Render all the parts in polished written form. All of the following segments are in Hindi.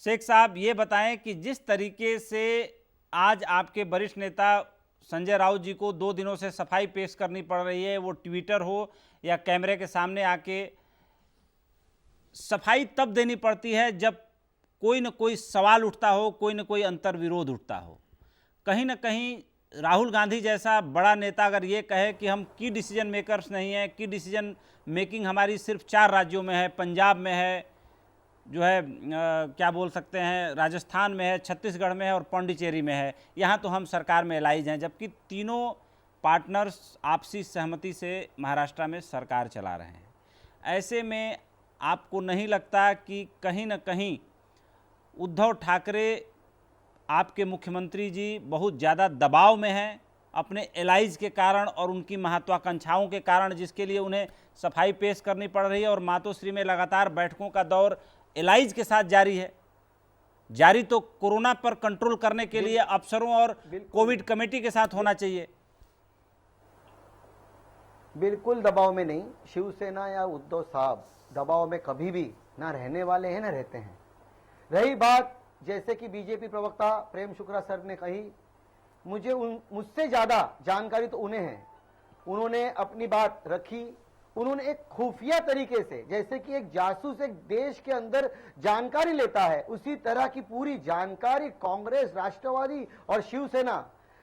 शेख साहब ये बताएं कि जिस तरीके से आज आपके वरिष्ठ नेता संजय राउत जी को 2 दिनों से सफाई पेश करनी पड़ रही है, वो ट्विटर हो या कैमरे के सामने आके, सफाई तब देनी पड़ती है जब कोई न कोई सवाल उठता हो, कोई न कोई अंतर्विरोध उठता हो। कहीं ना कहीं राहुल गांधी जैसा बड़ा नेता अगर ये कहे कि हम की डिसीजन मेकर्स नहीं हैं, की डिसीजन मेकिंग हमारी सिर्फ 4 राज्यों में है, पंजाब में है, जो है क्या बोल सकते हैं, राजस्थान में है, छत्तीसगढ़ में है और पौंडीचेरी में है, यहाँ तो हम सरकार में एलाइज हैं, जबकि तीनों पार्टनर्स आपसी सहमति से महाराष्ट्र में सरकार चला रहे हैं। ऐसे में आपको नहीं लगता कि कहीं ना कहीं उद्धव ठाकरे आपके मुख्यमंत्री जी बहुत ज़्यादा दबाव में हैं अपने एलाइज के कारण और उनकी महत्वाकांक्षाओं के कारण, जिसके लिए उन्हें सफाई पेश करनी पड़ रही है, और मातोश्री में लगातार बैठकों का दौर एलाइज के साथ जारी है। जारी तो कोरोना पर कंट्रोल करने के लिए अफसरों और कोविड कमेटी के साथ होना चाहिए। बिल्कुल दबाव में नहीं, शिवसेना या उद्धव साहब दबाव में कभी भी ना रहने वाले हैं ना रहते हैं। रही बात जैसे कि बीजेपी प्रवक्ता प्रेम शुक्ला सर ने कही, मुझसे ज्यादा जानकारी तो उन्हें है। उन्होंने अपनी बात रखी, उन्होंने एक खुफिया तरीके से, जैसे कि एक जासूस एक देश के अंदर जानकारी लेता है, उसी तरह की पूरी जानकारी कांग्रेस, राष्ट्रवादी और शिवसेना,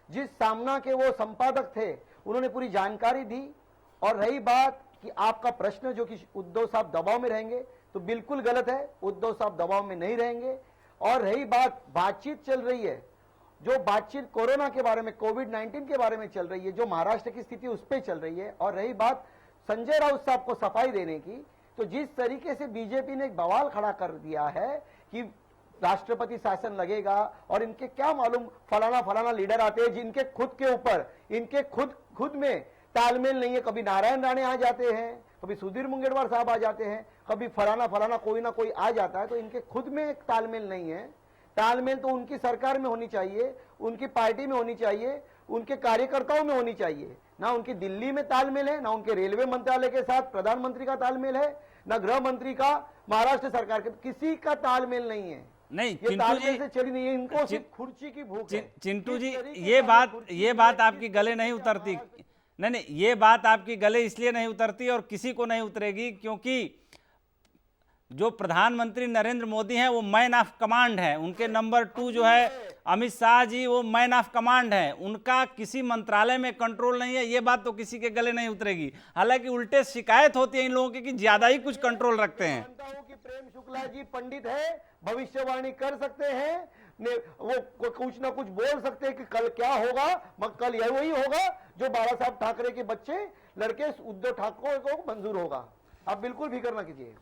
जिस सामना के वो संपादक थे, उन्होंने पूरी जानकारी दी। और रही बात कि आपका प्रश्न जो कि उद्धव साहब दबाव में रहेंगे, तो बिल्कुल गलत है, उद्धव साहब दबाव में नहीं रहेंगे। और रही बातचीत चल रही है, जो बातचीत कोरोना के बारे में, कोविड-19 के बारे में चल रही है, जो महाराष्ट्र की स्थिति उस पर चल रही है, और रही बात संजय राउत साहब को सफाई देने की, तो जिस तरीके से बीजेपी ने एक बवाल खड़ा कर दिया है कि राष्ट्रपति शासन लगेगा, और इनके क्या मालूम फलाना फलाना लीडर आते हैं जिनके खुद के ऊपर इनके खुद में तालमेल नहीं है। कभी नारायण राणे आ जाते हैं, कभी सुधीर मुंगेरवार साहब आ जाते हैं, कभी फलाना फलाना कोई ना कोई आ जाता है, तो इनके खुद में एक तालमेल नहीं है। तालमेल तो उनकी सरकार में होनी चाहिए, उनकी पार्टी में होनी चाहिए, उनके कार्यकर्ताओं में होनी चाहिए। ना उनकी दिल्ली में तालमेल है, ना उनके रेलवे मंत्रालय के साथ प्रधानमंत्री का तालमेल है, ना गृह मंत्री का महाराष्ट्र सरकार के, किसी का तालमेल नहीं है। नहीं, ये तालमेल से चली नहीं है, इनको सिर्फ कुर्सी की भूख है। चिंटू जी, ये बात आपकी गले नहीं उतरती। नहीं, ये बात आपकी गले इसलिए नहीं उतरती और किसी को नहीं उतरेगी क्योंकि जो प्रधानमंत्री नरेंद्र मोदी हैं वो मैन ऑफ कमांड है, उनके नंबर 2 जो है अमित शाह जी, वो मैन ऑफ कमांड है, उनका किसी मंत्रालय में कंट्रोल नहीं है। ये बात तो किसी के गले नहीं उतरेगी। हालांकि उल्टे शिकायत होती है इन लोगों की कि ज्यादा ही कुछ कंट्रोल रखते हैं। मानता हूं कि प्रेम शुक्ला जी पंडित है, भविष्यवाणी कर सकते हैं, वो कुछ ना कुछ बोल सकते हैं कि कल क्या होगा, मगर कल यही वही होगा जो बाला साहब ठाकरे के बच्चे लड़के उद्धव ठाकरे को मंजूर होगा। आप बिल्कुल फिक्र ना कीजिए।